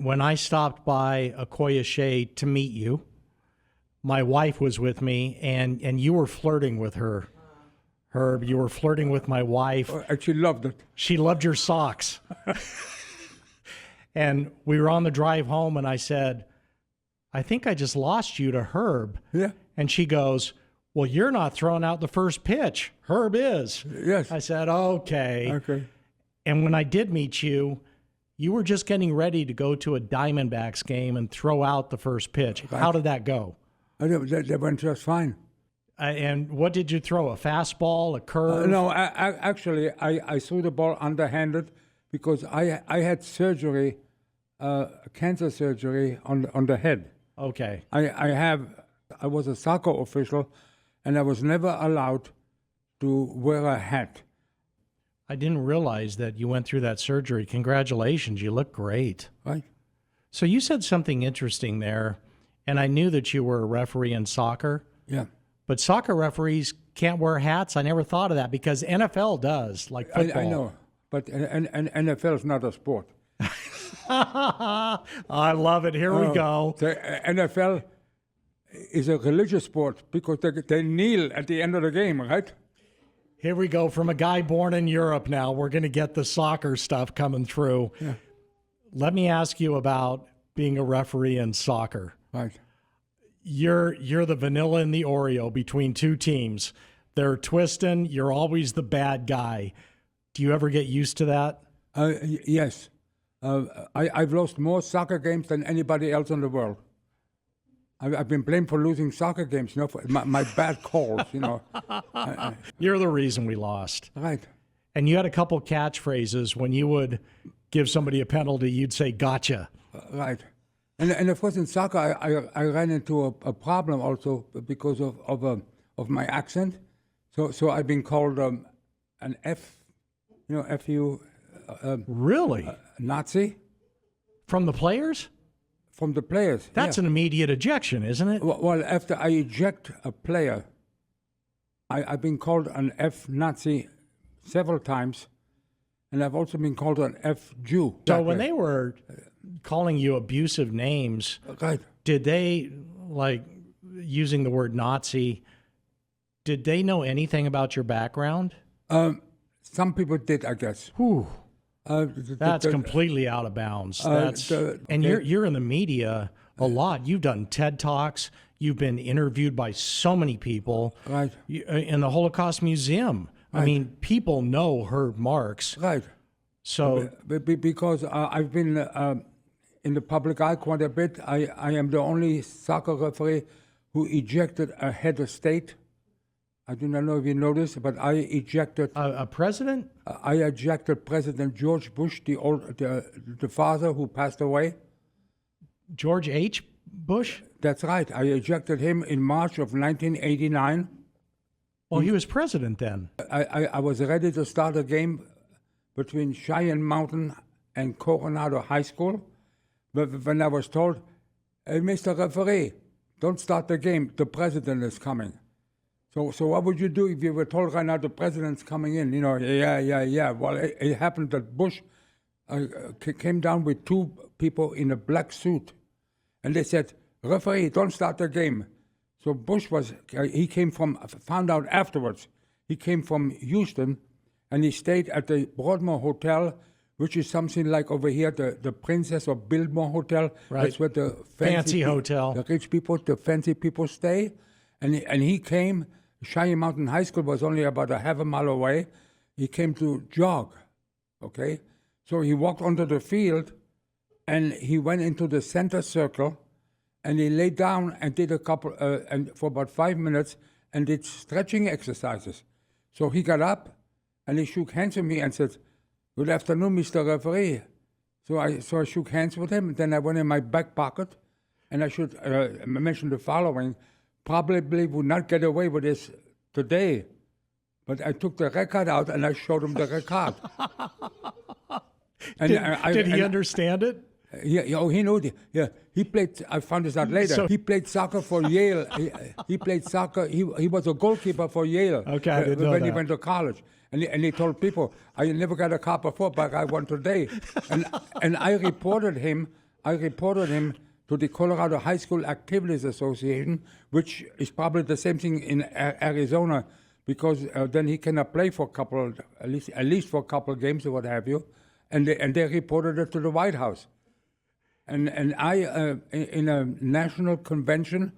when I stopped by Okoye Shea to meet you, my wife was with me, and you were flirting with her. Herb, you were flirting with my wife. And she loved it. She loved your socks. And we were on the drive home, and I said, I think I just lost you to Herb. Yeah. And she goes, well, you're not throwing out the first pitch. Herb is. Yes. I said, okay. Okay. And when I did meet you, you were just getting ready to go to a Diamondbacks game and throw out the first pitch. Right. How did that go? They went just fine. And what did you throw? A fastball, a curve? No, actually, I threw the ball underhanded because I had surgery, cancer surgery on the head. Okay. I was a soccer official, and I was never allowed to wear a hat. I didn't realize that you went through that surgery. Congratulations. You look great. Right. So you said something interesting there, and I knew that you were a referee in soccer. Yeah. But soccer referees can't wear hats. I never thought of that because NFL does, like football. I know, but NFL is not a sport. I love it. Here we go. The NFL is a religious sport because they kneel at the end of the game, right? Here we go. From a guy born in Europe now, we're going to get the soccer stuff coming through. Yeah. Let me ask you about being a referee in soccer. Right. You're the vanilla and the Oreo between two teams. They're twisting. You're always the bad guy. Do you ever get used to that? Yes. I've lost more soccer games than anybody else in the world. I've been blamed for losing soccer games, you know, for my bad calls, you know. You're the reason we lost. Right. And you had a couple catchphrases. When you would give somebody a penalty, you'd say, gotcha. Right. And of course, in soccer, I ran into a problem also because of my accent. So I've been called an F, you know, F-U. Really? Nazi. From the players? From the players. That's an immediate ejection, isn't it? Well, after I eject a player, I've been called an F-Nazi several times, and I've also been called an F-Jew. So when they were calling you abusive names, right. Did they, like, using the word Nazi, did they know anything about your background? Some people did, I guess. Whew. That's completely out of bounds. You're in the media a lot. You've done TED Talks. You've been interviewed by so many people. Right. In the Holocaust Museum. Right. I mean, people know Herb Marx. Right. So because I've been in the public eye quite a bit. I am the only soccer referee who ejected a head of state. I do not know if you know this, but I ejected a president. I ejected President George Bush, the father who passed away. George H. Bush. That's right. I ejected him in March of 1989. Well, he was president then. I was ready to start a game between Cheyenne Mountain and Coronado High School, but when I was told, "Hey, Mr. Referee, don't start the game. The president is coming." So what would you do if you were told right now the president's coming in? You know, yeah. Well, it happened that Bush came down with two people in a black suit, and they said, "Referee, don't start the game." So Bush found out afterwards, he came from Houston, and he stayed at the Broadmoor Hotel, which is something like over here, the Princess or Biltmore Hotel. Right. That's where the fancy hotel. The rich people, the fancy people stay. And he came, Cheyenne Mountain High School was only about a half a mile away. He came to jog, okay? So he walked onto the field, and he went into the center circle, and he lay down and did and for about 5 minutes, and did stretching exercises. So he got up, and he shook hands with me and said, "Good afternoon, Mr. Referee." So I shook hands with him, and then I went in my back pocket, and I should mention the following. Probably would not get away with this today, but I took the record out and I showed him the record. Did he understand it? Yeah, he knew it. Yeah, he played. I found this out later. He played soccer for Yale. He played soccer. He was a goalkeeper for Yale. Okay, I didn't know when that. he went to college. And he told people, "I never got a car before, but I won today." And I reported him I reported him to the Colorado High School Activities Association, which is probably the same thing in Arizona, because then he cannot play for a couple, at least for a couple of games or what have you, and they reported it to the White House, and I in a national convention.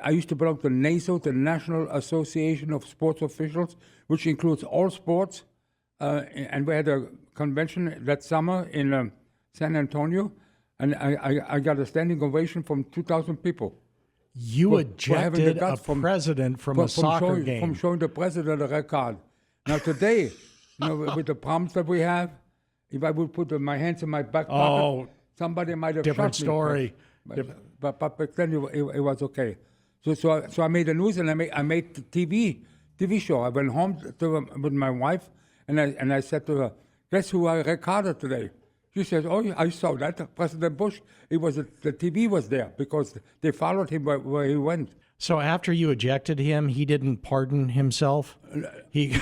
I used to belong to NASO, the National Association of Sports Officials, which includes all sports, and we had a convention that summer in San Antonio, and I got a standing ovation from 2,000 people. You ejected a president from a soccer game. From showing the president a red card. Now today, with the problems that we have, if I would put my hands in my back pocket, somebody might have different shot me. Story. But back then it was okay. So I made the news, and I made the TV show. I went home with my wife, and I said to her, "Guess who I recorded today?" She says, "Oh, I saw that, President Bush. It was the TV was there because they followed him where he went." So after you ejected him, he didn't pardon himself? He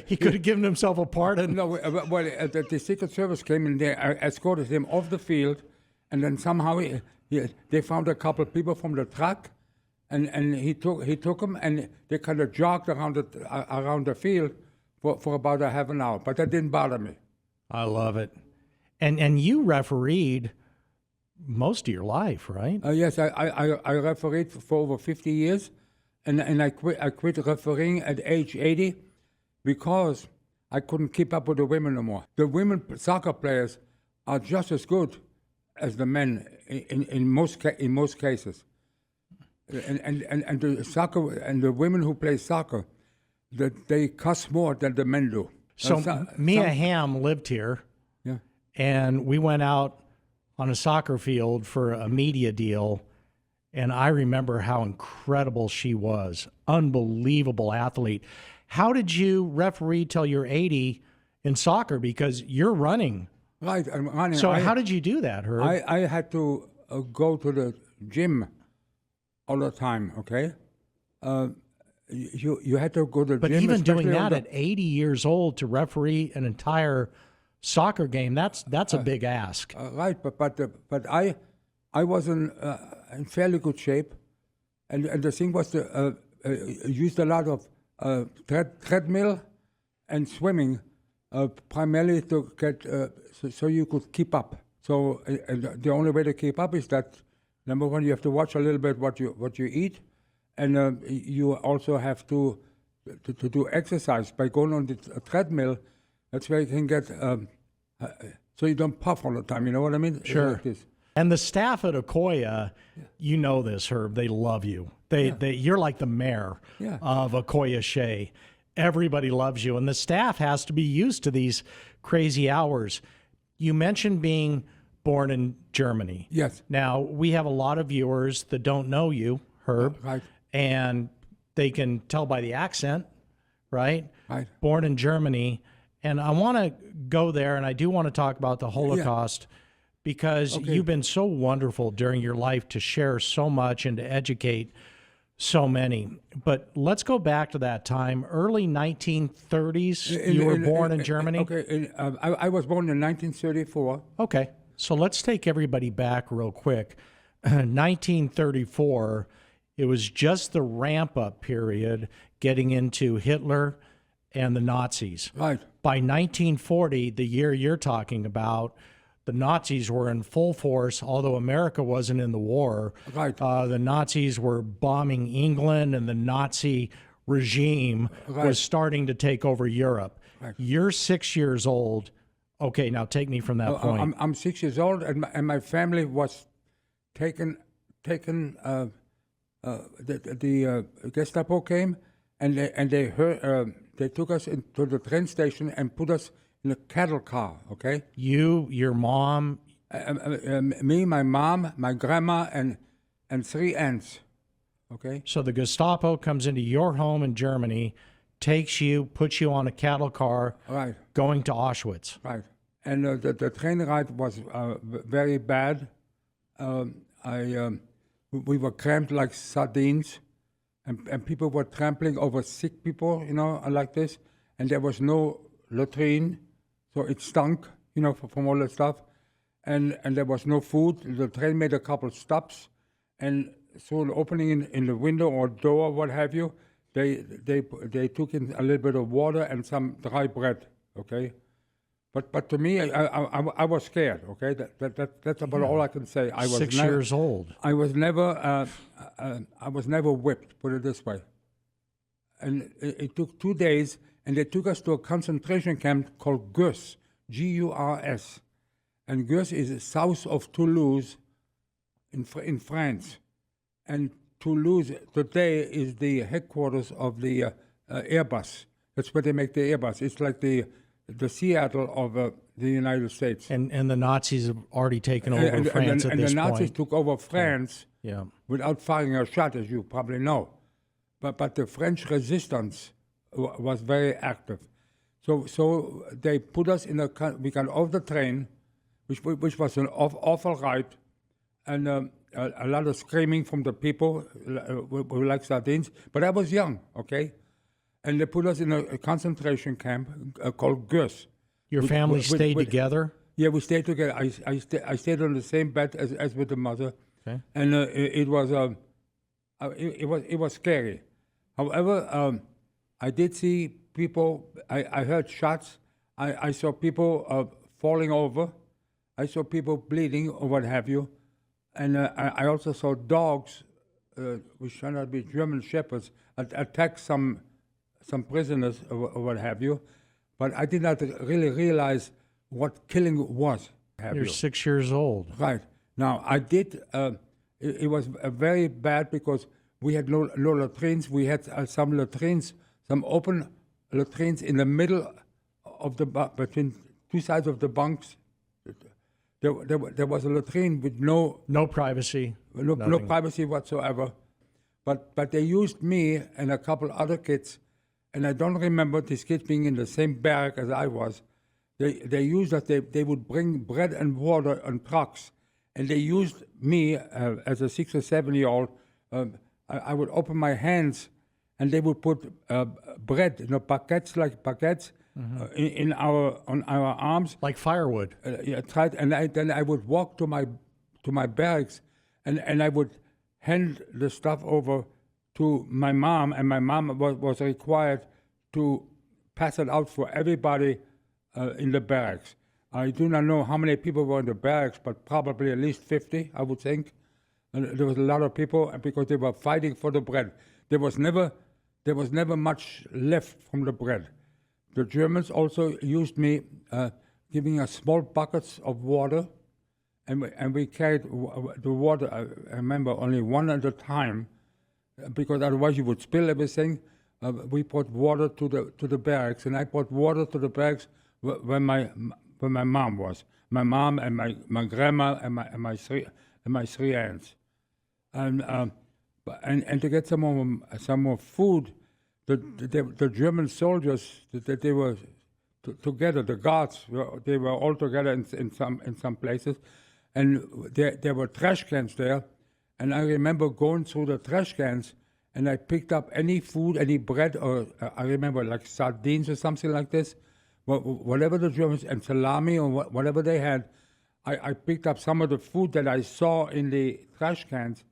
he could have given himself a pardon. No, well, the Secret Service came and they escorted him off the field, and then somehow they found a couple of people from the truck, and he took them, and they kind of jogged around the field for about a half an hour. But that didn't bother me. I love it. And you refereed most of your life, right? Yes, I refereed for over 50 years, and I quit refereeing at age 80 because I couldn't keep up with the women no more. The women soccer players are just as good as the men in most cases, and the soccer and the women who play soccer, that they cuss more than the men do. So Mia Hamm lived here, yeah, and we went out on a soccer field for a media deal, and I remember how incredible she was. Unbelievable athlete. How did you referee till you're 80 in soccer? Because you're running. Right, I'm running. So how did you do that, Herb? I had to go to the gym all the time, okay? You had to go to the but gym. But even doing that at 80 years old to referee an entire soccer game, that's a big ask. Right, but I was in fairly good shape, and the thing was to used a lot of treadmill and swimming, primarily to get so you could keep up. So the only way to keep up is that, number one, you have to watch a little bit what you eat, and you also have to do exercise by going on the treadmill. That's where you can get so you don't puff all the time. You know what I mean? Sure. Like this. And the staff at Ocoya, you know this, Herb. They love you. You're like the mayor of Ocoya Shea. Everybody loves you, and the staff has to be used to these crazy hours. You mentioned being born in Germany. Yes. Now, we have a lot of viewers that don't know you, Herb. Right. And they can tell by the accent, right? Right. Born in Germany. And I want to go there, and I do want to talk about the Holocaust because you've been so wonderful during your life to share so much and to educate so many. But let's go back to that time, early 1930s. You were born in Germany? Okay, I was born in 1934. Okay, so let's take everybody back real quick. 1934, it was just the ramp-up period getting into Hitler and the Nazis. Right. By 1940, the year you're talking about, the Nazis were in full force, although America wasn't in the war. Right. The Nazis were bombing England, and the Nazi regime was starting to take over Europe. Right. You're 6 years old. Okay, now take me from that point. I'm 6 years old, and my family was taken. The Gestapo came, and they took us into the train station and put us in a cattle car. Okay. You, your mom, me, my mom, my grandma, and 3 aunts. Okay. So the Gestapo comes into your home in Germany, takes you, puts you on a cattle car, right, going to Auschwitz. Right. And the train ride was very bad. We were cramped like sardines, and people were trampling over sick people, like this. And there was no latrine, so it stunk, from all that stuff. and there was no food. The train made a couple stops, and through an opening in the window or door, what have you, they took in a little bit of water and some dry bread. Okay, but to me, I was scared. Okay, that's about all I can say. I was 6 years old. I was never whipped. Put it this way. And it took 2 days, and they took us to a concentration camp called Gurs, G-U-R-S. And Gurs is south of Toulouse in France. And Toulouse today is the headquarters of the Airbus. That's where they make the Airbus. It's like the Seattle of the United States. And the Nazis have already taken over France at this point. And the Nazis took over France Yeah. without firing a shot, as you probably know. But the French resistance was very active. So they put us we got off the train, which was an awful ride, and a lot of screaming from the people, we were like sardines. But I was young, okay? And they put us in a concentration camp called Gurs. Your family stayed together? Yeah, we stayed together. I stayed on the same bed as with the mother, Okay. and it was scary. However, I did see people. I heard shots. I saw people falling over. I saw people bleeding or what have you, and I also saw dogs, which turned out to be German shepherds, attack some prisoners or what have you. But I did not really realize what killing was. You're 6 years old. Right. Now, I did, it was very bad because we had no latrines. We had some latrines, some open latrines in the middle of between two sides of the bunks. There was a latrine with no privacy. no privacy whatsoever. But they used me and a couple other kids, and I don't remember these kids being in the same barrack as I was. They used that they would bring bread and water on trucks, and they used me as a 6 or 7 year old. I would open my hands, and they would put bread, baguettes, on our arms. Like firewood. Then I would walk to my barracks, and I would hand the stuff over to my mom, and my mom was required to pass it out for everybody in the barracks. I do not know how many people were in the barracks, but probably at least 50, I would think. And there was a lot of people because they were fighting for the bread. There was never much left from the bread. The Germans also used me, giving us small buckets of water, and we carried the water. I remember only one at a time, because otherwise you would spill everything. We brought water to the barracks, and I brought water to the barracks where my mom was. My mom and my grandma and my three aunts, and to get some more food. The German soldiers that they were together, the guards they were all together in some places, and there were trash cans there, and I remember going through the trash cans, and I picked up any food, any bread, or I remember like sardines or something like this, whatever the Germans, and salami or whatever they had. I picked up some of the food that I saw in the trash cans,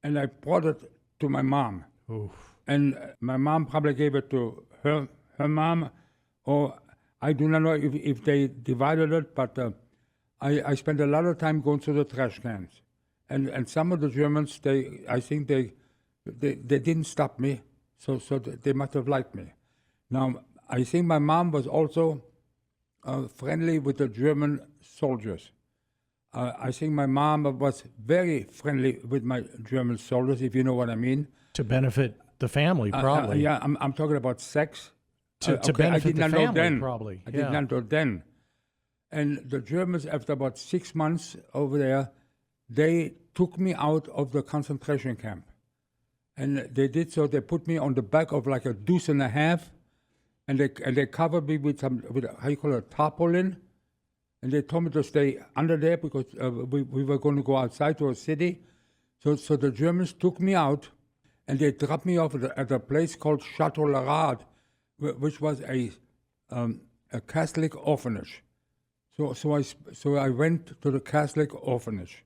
and I brought it to my mom. Oof. And my mom probably gave it to her mom, or I do not know if they divided it, but I spent a lot of time going through the trash cans. And some of the Germans, I think they didn't stop me, so they must have liked me. Now, I think my mom was also friendly with the German soldiers. I think my mom was very friendly with my German soldiers, if you know what I mean. To benefit the family, probably. Yeah, I'm talking about sex. To benefit the family, probably. I did not know then. And the Germans, after about 6 months over there, they took me out of the concentration camp. And they did so. They put me on the back of like a deuce and a half, and they covered me with how you call it, tarpaulin. And they told me to stay under there because we were going to go outside to a city. So the Germans took me out, and they dropped me off at a place called Chateau Larade, which was a Catholic orphanage. So I went to the Catholic orphanage.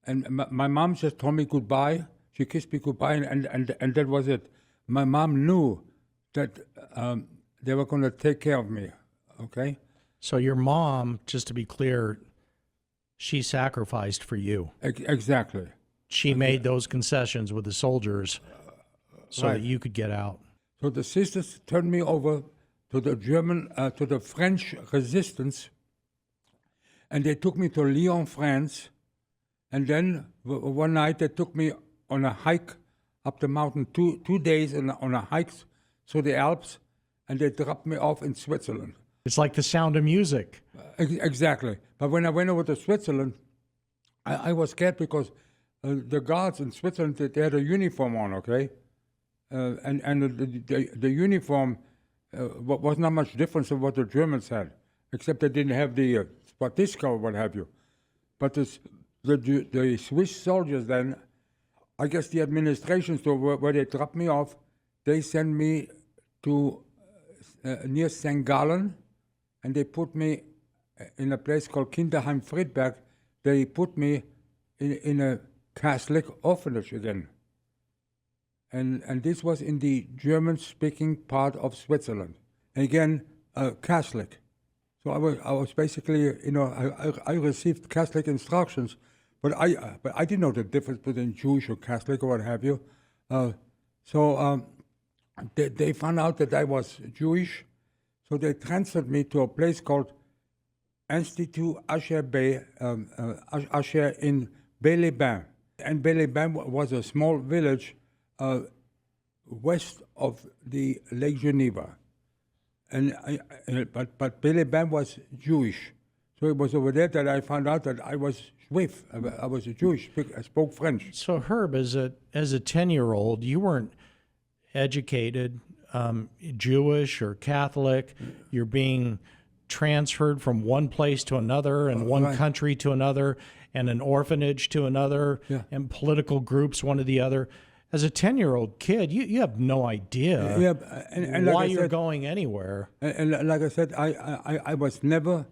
And my mom just told me goodbye. She kissed me goodbye, and that was it. My mom knew that they were going to take care of me, okay? So your mom, just to be clear, she sacrificed for you. Exactly. She made those concessions with the soldiers so Right. that you could get out. So the sisters turned me over to the French resistance, and they took me to Lyon, France. And then one night they took me on a hike up the mountain, 2 days on a hike through the Alps, and they dropped me off in Switzerland. It's like The Sound of Music. Exactly. But when I went over to Switzerland, I was scared because the guards in Switzerland, they had a uniform on, okay? And the uniform was not much different from what the Germans had, except they didn't have the Spatiska or what have you. But the Swiss soldiers then, I guess the administration store where they dropped me off, they sent me to near St. Gallen, and they put me in a place called Kinderheim Friedberg. They put me in a Catholic orphanage again. And this was in the German-speaking part of Switzerland. And again, Catholic. So I was basically, I received Catholic instructions, but I didn't know the difference between Jewish or Catholic or what have you. So they found out that I was Jewish, so they transferred me to a place called Institut Asher in Bel-les-Bains. And Bel-les-Bains was a small village west of the Lake Geneva. But Bel-les-Bains was Jewish. So it was over there that I found out that I was Swift. I was a Jewish. I spoke French. So Herb, as a 10-year-old, you weren't educated Jewish or Catholic. You're being transferred from one place to another and one Right. country to another and an orphanage to another and political groups one to the other. As a 10-year-old kid, you have no idea and why like I you're said, going anywhere. And like I said, I was never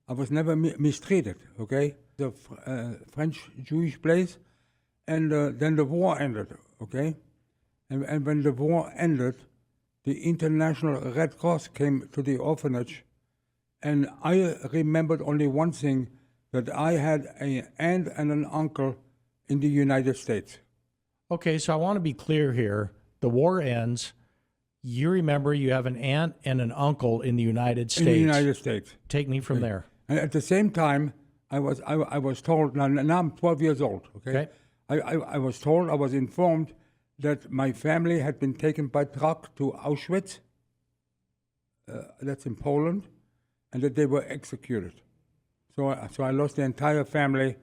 mistreated. Okay, the French Jewish place, and then the war ended. Okay, and when the war ended, the International Red Cross came to the orphanage, and I remembered only one thing, that I had an aunt and an uncle in the United States. Okay, so I want to be clear here. The war ends. You remember you have an aunt and an uncle in the United States. In the United States. Take me from there. And at the same time, I was told, now I'm 12 years old, okay? I was told, I was informed that my family had been taken by truck to Auschwitz, that's in Poland, and that they were executed. So I lost the entire family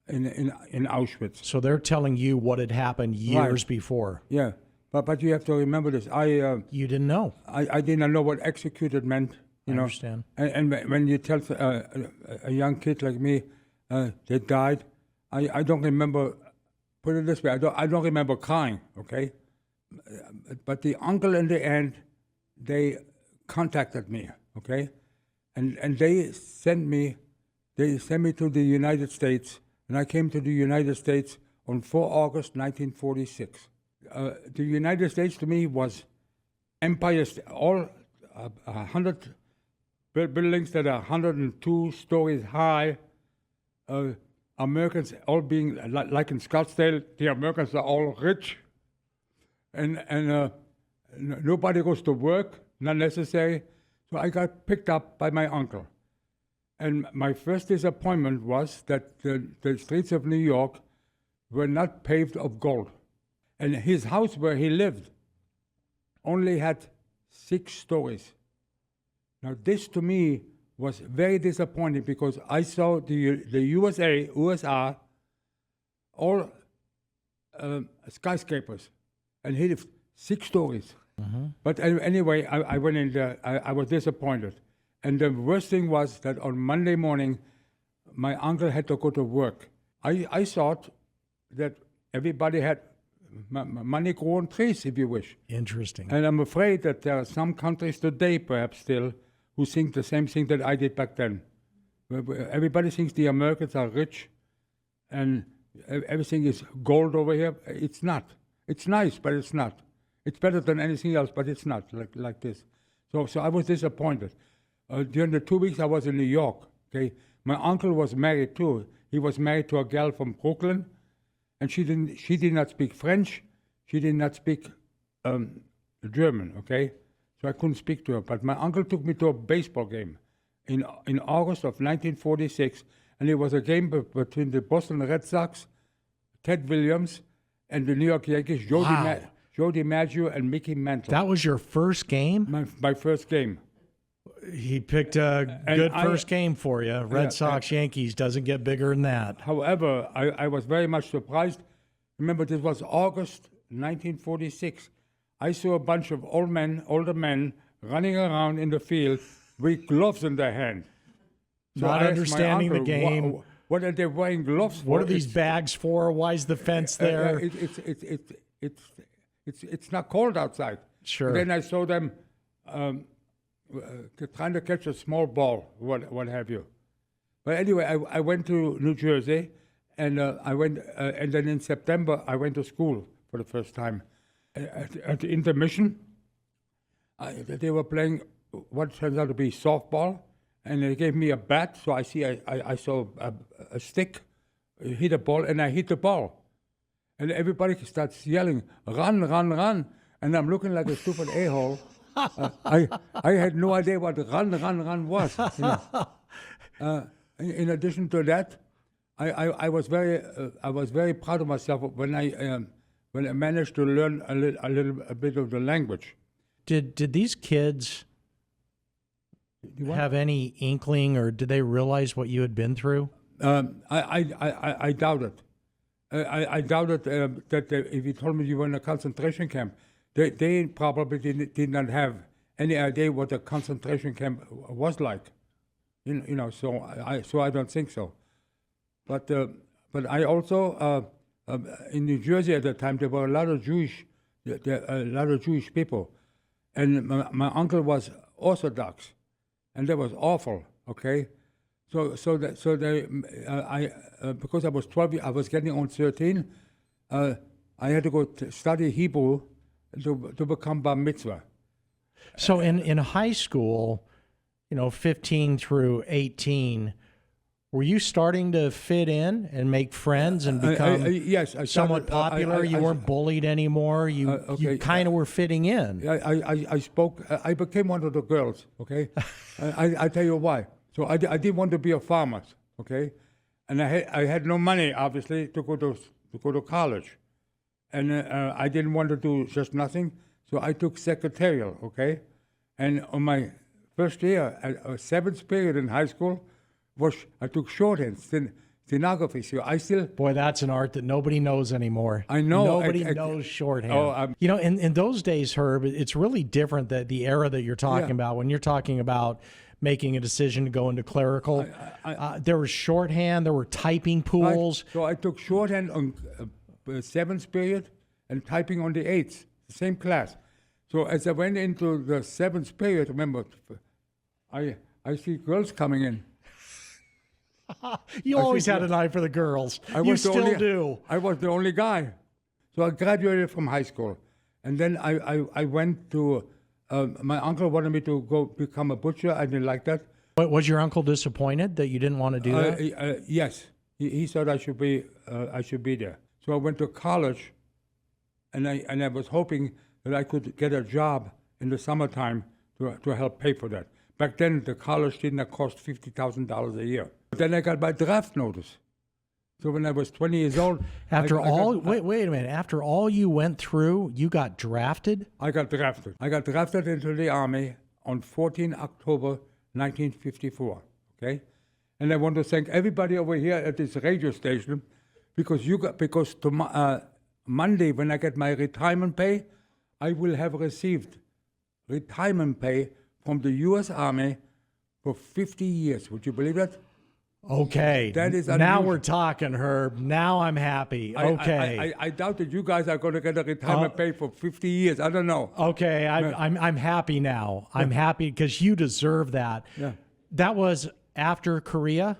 in Auschwitz. So they're telling you what had happened years Right. before. Yeah, but you have to remember this. You didn't know. I didn't know what executed meant. You know, understand. And when you tell a young kid like me they died, I don't remember. Put it this way, I don't remember crying. Okay, but the uncle and the aunt, they contacted me. Okay, and they sent me to the United States, and I came to the United States on 4 August 1946. The United States to me was Empire State, all 100 buildings that are 102 stories high. Americans all being, like in Scottsdale, the Americans are all rich. And nobody goes to work, not necessary. So I got picked up by my uncle. And my first disappointment was that the streets of New York were not paved of gold. And his house where he lived only had 6 stories. Now this to me was very disappointing because I saw the USA, all skyscrapers, and he lived 6 stories. Mm-hmm. But anyway, I went in there, I was disappointed. And the worst thing was that on Monday morning, my uncle had to go to work. I thought that everybody had money grow on trees, if you wish. Interesting. And I'm afraid that there are some countries today, perhaps still, who think the same thing that I did back then. Everybody thinks the Americans are rich and everything is gold over here. It's not. It's nice, but it's not. It's better than anything else, but it's not like this. So I was disappointed. During the 2 weeks I was in New York, okay, my uncle was married too. He was married to a gal from Brooklyn, and she did not speak French. She did not speak German, okay? So I couldn't speak to her. But my uncle took me to a baseball game in August of 1946, and it was a game between the Boston Red Sox, Ted Williams, and the New York Yankees, Joe DiMaggio and Mickey Mantle. That was your first game? My first game. He picked a good first game for you. Red Sox, Yankees, doesn't get bigger than that. However, I was very much surprised. Remember, this was August 1946. I saw a bunch of older men running around in the field with gloves in their hand. So Not I asked understanding my uncle, the game. What are they wearing gloves for? What are these bags for? Why is the fence there? It's not cold outside. Sure. And then I saw them trying to catch a small ball, what have you. But anyway, I went to New Jersey, and and then in September I went to school for the first time. At the intermission, they were playing what turns out to be softball, and they gave me a bat. So I saw a stick, hit a ball, and I hit the ball. And everybody starts yelling, "Run, run, run!" And I'm looking like a stupid a-hole. I had no idea what run was. You know. In addition to that, I was very proud of myself when I managed to learn a bit of the language. Did these kids have any inkling, or did they realize what you had been through? I doubt it. I doubt it that if you told me you were in a concentration camp, they probably did not have any idea what a concentration camp was like. You know, so I don't think so. But I also in New Jersey at the time there were a lot of Jewish people, and my uncle was Orthodox, and that was awful. Okay, so they because I was 12, I was getting on 13. I had to go study Hebrew to become bar mitzvah. So in high school, 15 through 18, were you starting to fit in and make friends and become yes, somewhat popular? You weren't bullied anymore. You kind of were fitting in. I became one of the girls. Okay, I tell you why. So I did want to be a farmer. Okay, and I had no money obviously to go to college, and I didn't want to do just nothing. So I took secretarial. Okay, and on my first year, seventh period in high school, I took shorthand, stenography. So I still... Boy, that's an art that nobody knows anymore. I know. Nobody knows shorthand. In those days, Herb, it's really different, that the era that you're talking about, when you're talking about making a decision to go into clerical. There was shorthand, there were typing pools. So I took shorthand on seventh period and typing on the eighth, the same class. So as I went into the seventh period, remember, I see girls coming in. You always had an eye for the girls. You still do. I was the only guy. So I graduated from high school. And then I went to, my uncle wanted me to go become a butcher. I didn't like that. But was your uncle disappointed that you didn't want to do that? Yes. He said I should be there. So I went to college, and I was hoping that I could get a job in the summertime to help pay for that. Back then, the college did not cost $50,000 a year. But then I got my draft notice. So when I was 20 years old... Wait a minute. After all you went through, you got drafted? I got drafted. I got drafted into the Army on 14 October 1954, okay? And I want to thank everybody over here at this radio station because Monday, when I get my retirement pay, I will have received retirement pay from the U.S. Army for 50 years. Would you believe that? Okay. That is now we're talking, Herb. Now I'm happy. Okay. I doubt that you guys are going to get a retirement pay for 50 years. I don't know. Okay. I'm happy now. I'm happy because you deserve that. Yeah. That was after Korea?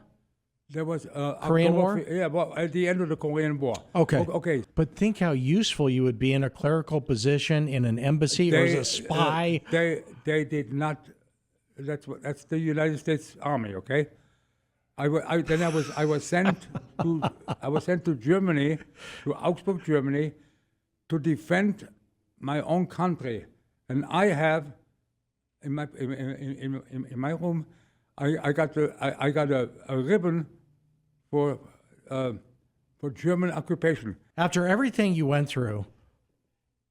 There was Korean War? Yeah, well, at the end of the Korean War. Okay. Okay. But think how useful you would be in a clerical position in an embassy or as a spy. They did not. That's the United States Army. Okay. I was sent to Germany, to Augsburg, Germany, to defend my own country, and I have in my room, I got a ribbon for German occupation. After everything you went through,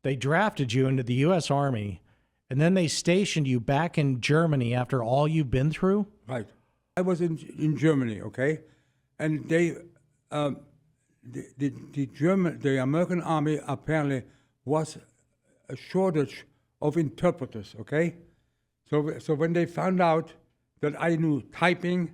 they drafted you into the U.S. Army, and then they stationed you back in Germany after all you've been through? Right. I was in Germany, okay? And the American Army apparently was a shortage of interpreters, okay? So when they found out that I knew typing,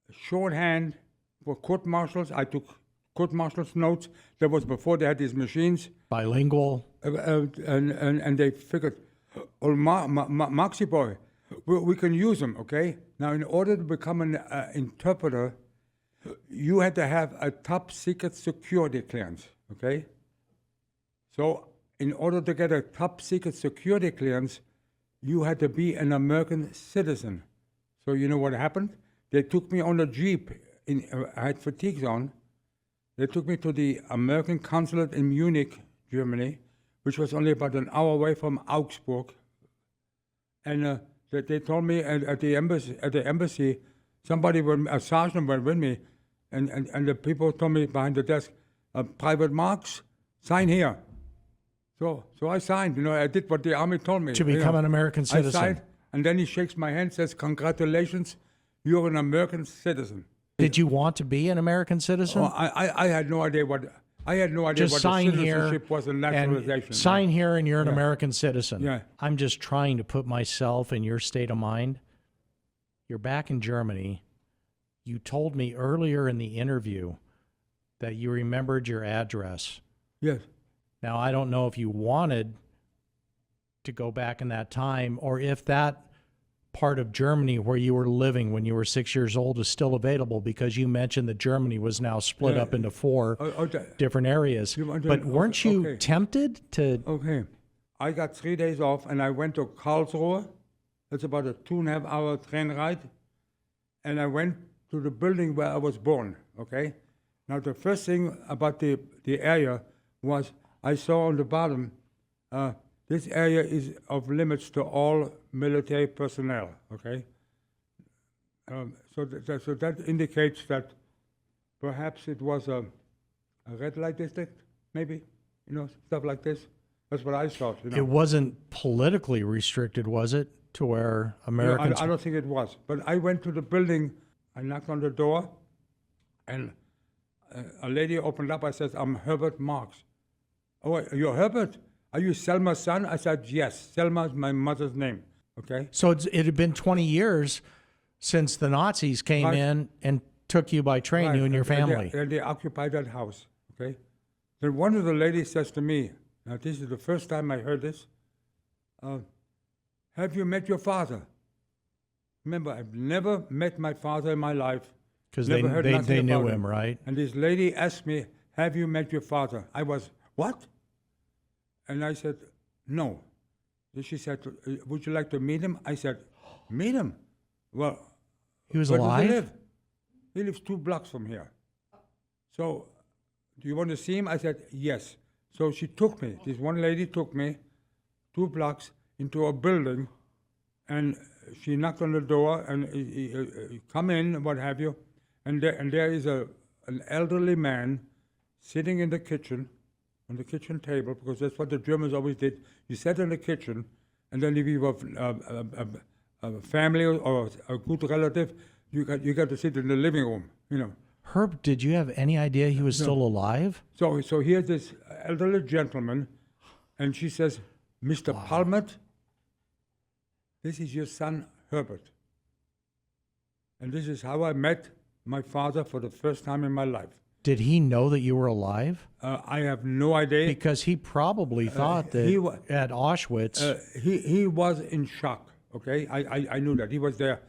shorthand for court martials, I took court martials notes. That was before they had these machines. Bilingual. And they figured, oh, Maxi boy, we can use them, okay? Now, in order to become an interpreter, you had to have a top secret security clearance, okay? So, in order to get a top secret security clearance, you had to be an American citizen. So, you know what happened? They took me on a Jeep. I had fatigues on. They took me to the American consulate in Munich, Germany, which was only about an hour away from Augsburg. And they told me at the embassy, a sergeant went with me, and the people told me behind the desk, Private Marx, sign here. So I signed. You know, I did what the army told me. To become an American citizen. I signed, and then he shakes my hand, says, "Congratulations, you're an American citizen." Did you want to be an American citizen? Oh, I had no idea what. I had no idea Just what sign the citizenship here was and naturalization. and sign here and you're an American citizen. Yeah. I'm just trying to put myself in your state of mind. You're back in Germany. You told me earlier in the interview that you remembered your address. Yes. Now, I don't know if you wanted to go back in that time or if that part of Germany where you were living when you were 6 years old is still available, because you mentioned that Germany was now split up into four different areas. But weren't you tempted to? Okay. I got 3 days off and I went to Karlsruhe. That's about a 2.5 hour train ride. And I went to the building where I was born, okay? Now, the first thing about the area was I saw on the bottom, this area is off limits to all military personnel, okay? So that indicates that perhaps it was a red light district, maybe, you know, stuff like this. That's what I thought, you know. It wasn't politically restricted, was it, to where Americans... No, I don't think it was. But I went to the building, I knocked on the door, and a lady opened up. I said, "I'm Herbert Marx." "Oh, you're Herbert? Are you Selma's son?" I said, "Yes, Selma is my mother's name." Okay. So it had been 20 years since the Nazis came in and took you by train, you and your family. And they occupied that house. Okay. Then one of the ladies says to me, now this is the first time I heard this, "Have you met your father?" Remember, I've never met my father in my life. Because they knew him, right? And this lady asked me, "Have you met your father?" I was, "What?" And I said, "No." Then she said, "Would you like to meet him?" I said, "Meet him? Well, he was where alive? Does he live? He lives 2 blocks from here. So, do you want to see him?" I said, "Yes." So she took me, this one lady took me 2 blocks into a building, and she knocked on the door, and come in, what have you. And there is an elderly man sitting in the kitchen, on the kitchen table, because that's what the Germans always did. You sat in the kitchen, and then if you were a family or a good relative, you got to sit in the living room, you know. Herb, did you have any idea he was still alive? So here's this elderly gentleman, and she says, "Mr. Palmet, this is your son, Herbert. And this is how I met my father for the first time in my life." Did he know that you were alive? I have no idea. Because he probably thought that at Auschwitz... he was in shock, okay? I knew that. He was there.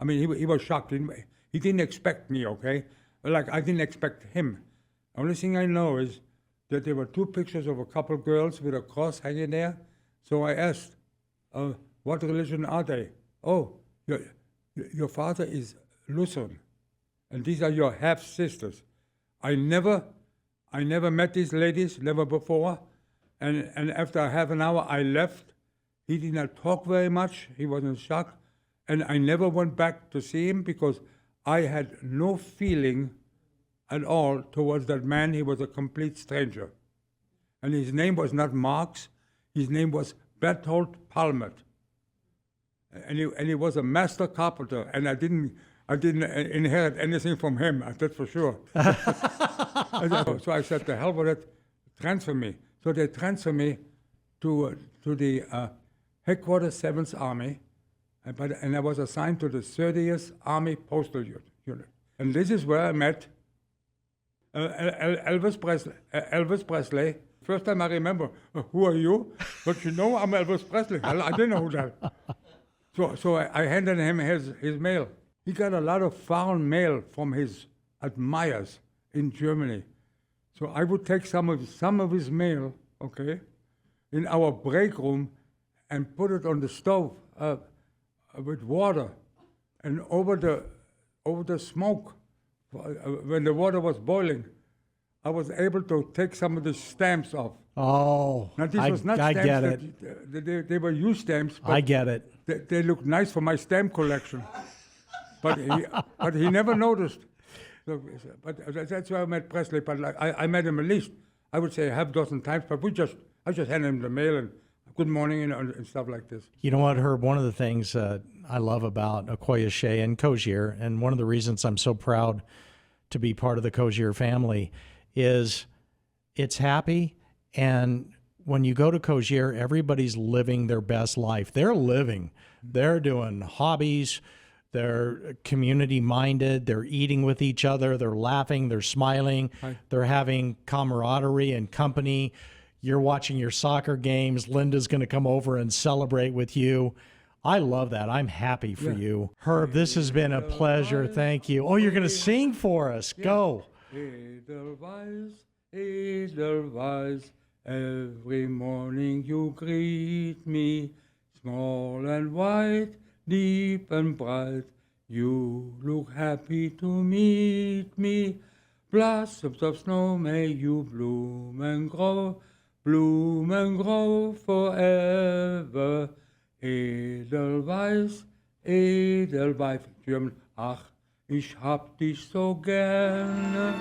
I mean, he was shocked. He didn't expect me, okay? Like, I didn't expect him. Only thing I know is that there were 2 pictures of a couple girls with a cross hanging there. So I asked, what religion are they? Oh, your father is Lutheran, and these are your half-sisters. I never met these ladies, never before. And after half an hour, I left. He did not talk very much. He was in shock. And I never went back to see him because I had no feeling at all towards that man. He was a complete stranger. And his name was not Marx. His name was Berthold Palmet. And he was a master carpenter. And I didn't inherit anything from him, that's for sure. So I said, the hell with it, transfer me. So they transferred me to the headquarters 7th Army, and I was assigned to the 30th Army Postal Unit. And this is where I met Elvis Presley. First time I remember, who are you? But you know I'm Elvis Presley. I didn't know that. So I handed him his mail. He got a lot of foreign mail from his admirers in Germany. So I would take some of his mail, okay, in our break room and put it on the stove with water, and over the smoke, when the water was boiling, I was able to take some of the stamps off. Oh, now, this was not I stamps get it. They were used stamps. But I get it. They looked nice for my stamp collection. But he never noticed. So, but that's why I met Presley. But like, I met him at least, I would say, half dozen times. But I just handed him the mail and good morning and stuff like this. You know what, Herb? One of the things I love about Okoye Shea and Cogir, and one of the reasons I'm so proud to be part of the Cogir family, is it's happy. And when you go to Cogir, everybody's living their best life. They're living. They're doing hobbies. They're community-minded. They're eating with each other. They're laughing. They're smiling. Hi. They're having camaraderie and company. You're watching your soccer games. Linda's going to come over and celebrate with you. I love that. I'm happy for you. Herb, this has been a pleasure. Thank you. Oh, you're going to sing for us. Go. Edelweiss, Edelweiss, every morning you greet me, small and white, deep and bright, you look happy to meet me. Blossoms of snow, may you bloom and grow forever. Edelweiss, Edelweiss, German, ach, ich hab dich so gerne.